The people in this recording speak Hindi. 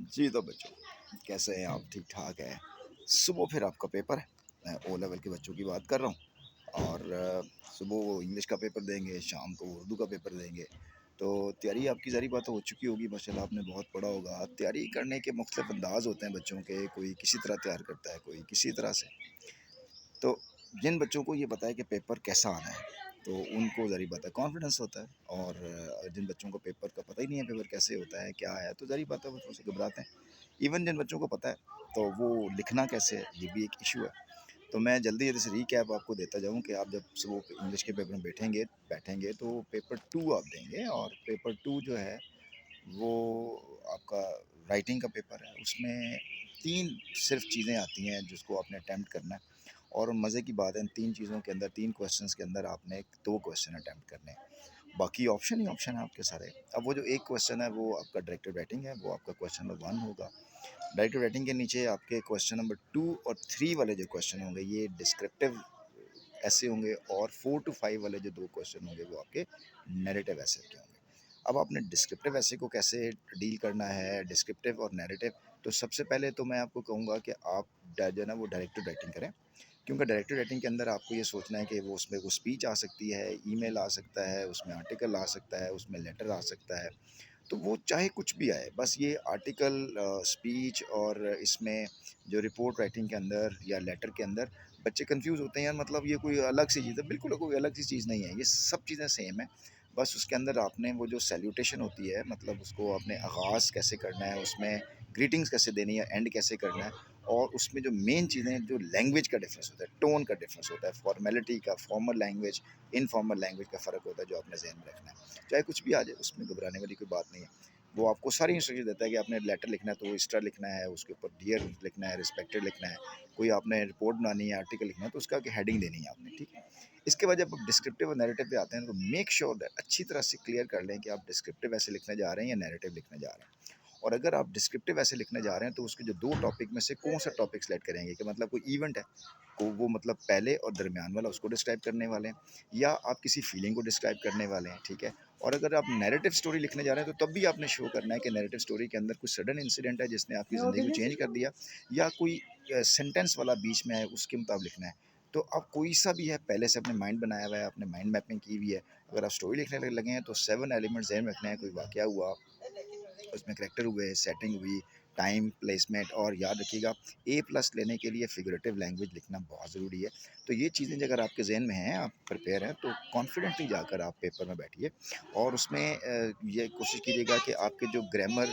जी, तो बच्चों, कैसे हैं आप? ठीक-ठाक हैं? सुबह फिर आपका पेपर है। मैं ओ लेवल के बच्चों की बात कर रहा हूँ और सुबह वो इंग्लिश का पेपर देंगे, शाम को उर्दू का पेपर देंगे। तो तैयारी आपकी ज़ाहिर बात है हो चुकी होगी, माशाल्लाह आपने बहुत पढ़ा होगा। तैयारी करने के मुख्तलिफ अंदाज़ होते हैं बच्चों के, कोई किसी तरह तैयार करता है, कोई किसी तरह से। तो जिन बच्चों को ये पता है कि पेपर कैसा आना है, तो उनको ज़ाहिर बात है कॉन्फिडेंस होता है और जिन बच्चों को पेपर का पता ही नहीं है पेपर कैसे होता है, क्या है, तो ज़ाहिर बात है वो थोड़े-से घबराते हैं। इवन जिन बच्चों को पता है, तो वो लिखना कैसे है, ये भी एक इश्यू है। तो मैं जल्दी-जल्दी से रिकैप आपको देता जाऊँ कि आप जब सुबह इंग्लिश के पेपर में बैठेंगे तो पेपर 2 आप देंगे और पेपर 2 जो है, वो आपका राइटिंग का पेपर है। उसमें 3 सिर्फ़ चीज़ें आती हैं जिसको आपने अटेम्प्ट करना है और मज़े की बात है इन 3 चीज़ों के अंदर 3 क्वेश्चंस के अंदर आपने 2 क्वेश्चन अटेम्प्ट करने हैं। बाकी ऑप्शन ही ऑप्शन है आपके सारे। अब वो जो एक क्वेश्चन है वो आपका डायरेक्टेड राइटिंग है, वो आपका क्वेश्चन नंबर 1 होगा। डायरेक्टेड राइटिंग के नीचे आपके क्वेश्चन नंबर 2 और 3 वाले जो क्वेश्चन होंगे ये डिस्क्रिप्टिव ऐसे होंगे और 4 टू 5 वाले जो 2 क्वेश्चन होंगे वो आपके नैरेटिव ऐसे के होंगे। अब आपने डिस्क्रिप्टिव ऐसे को कैसे डील करना है, डिस्क्रिप्टिव और नैरेटिव, तो सबसे पहले तो मैं आपको कहूँगा कि आप जो है ना वो डायरेक्टेड राइटिंग करें। क्योंकि डायरेक्टेड राइटिंग के अंदर आपको ये सोचना है कि वो उसमें वो स्पीच आ सकती है, ईमेल आ सकता है, उसमें आर्टिकल आ सकता है, उसमें लेटर आ सकता है। तो वो चाहे कुछ भी आए, बस ये आर्टिकल, स्पीच और इसमें जो रिपोर्ट राइटिंग के अंदर या लेटर के अंदर बच्चे कंफ्यूज होते हैं, यार मतलब ये कोई अलग सी चीज़ है। बिल्कुल कोई अलग सी चीज़ नहीं है, ये सब चीज़ें सेम है। बस उसके अंदर आपने वो जो सैल्यूटेशन होती है, मतलब उसको आपने आगाज़ कैसे करना है, उसमें ग्रीटिंग्स कैसे देनी है, एंड कैसे करना है और उसमें जो मेन चीज़ें जो लैंग्वेज का डिफरेंस होता है, टोन का डिफरेंस होता है, फॉर्मेलिटी का, फॉर्मल लैंग्वेज, इनफॉर्मल लैंग्वेज का फ़र्क होता है जो आपने ज़हन में रखना है। चाहे कुछ भी आ जाए, उसमें घबराने वाली कोई बात नहीं है। वो आपको सारी इंस्ट्रक्शन देता है कि आपने लेटर लिखना है तो वो एक्स्ट्रा लिखना है, उसके ऊपर डियर लिखना है, रिस्पेक्टेड लिखना है, कोई आपने रिपोर्ट बनानी है, आर्टिकल लिखना है तो उसका हेडिंग देनी है आपने, ठीक है। इसके बाद जब आप डिस्क्रिप्टिव और नैरेटिव पे आते हैं तो मेक श्योर दैट अच्छी तरह से क्लियर कर लें कि आप डिस्क्रिप्टिव ऐसे लिखने जा रहे हैं या नैरेटिव लिखने जा रहे हैं। और अगर आप डिस्क्रिप्टिव ऐसे लिखने जा रहे हैं तो उसके जो 2 टॉपिक में से कौन सा टॉपिक सेलेक्ट करेंगे, कि मतलब कोई इवेंट है, को वो मतलब पहले और दरमियान वाला उसको डिस्क्राइब करने वाले हैं या आप किसी फीलिंग को डिस्क्राइब करने वाले हैं, ठीक है। और अगर आप नैरेटिव स्टोरी लिखने जा रहे हैं तो तब भी आपने शो करना है कि नैरेटिव स्टोरी के अंदर कुछ सडन इंसिडेंट है जिसने आपकी ज़िंदगी को चेंज कर दिया या कोई सेंटेंस वाला बीच में है उसके मुताबिक लिखना है। तो आप कोई सा भी है पहले से अपने माइंड बनाया हुआ है, आपने माइंड मैपिंग की हुई है। अगर आप स्टोरी लिखने लगे हैं तो 7 एलिमेंट्स ज़हन में रखने हैं, कोई वाक़या हुआ, उसमें करैक्टर हुए, सेटिंग हुई, टाइम, प्लेसमेंट, और याद रखिएगा ए प्लस लेने के लिए फिगरेटिव लैंग्वेज लिखना बहुत ज़रूरी है। तो ये चीज़ें अगर आपके ज़हन में हैं, आप प्रिपेयर हैं, तो कॉन्फिडेंटली जाकर आप पेपर में बैठिए और उसमें ये कोशिश कीजिएगा कि आपके जो ग्रामर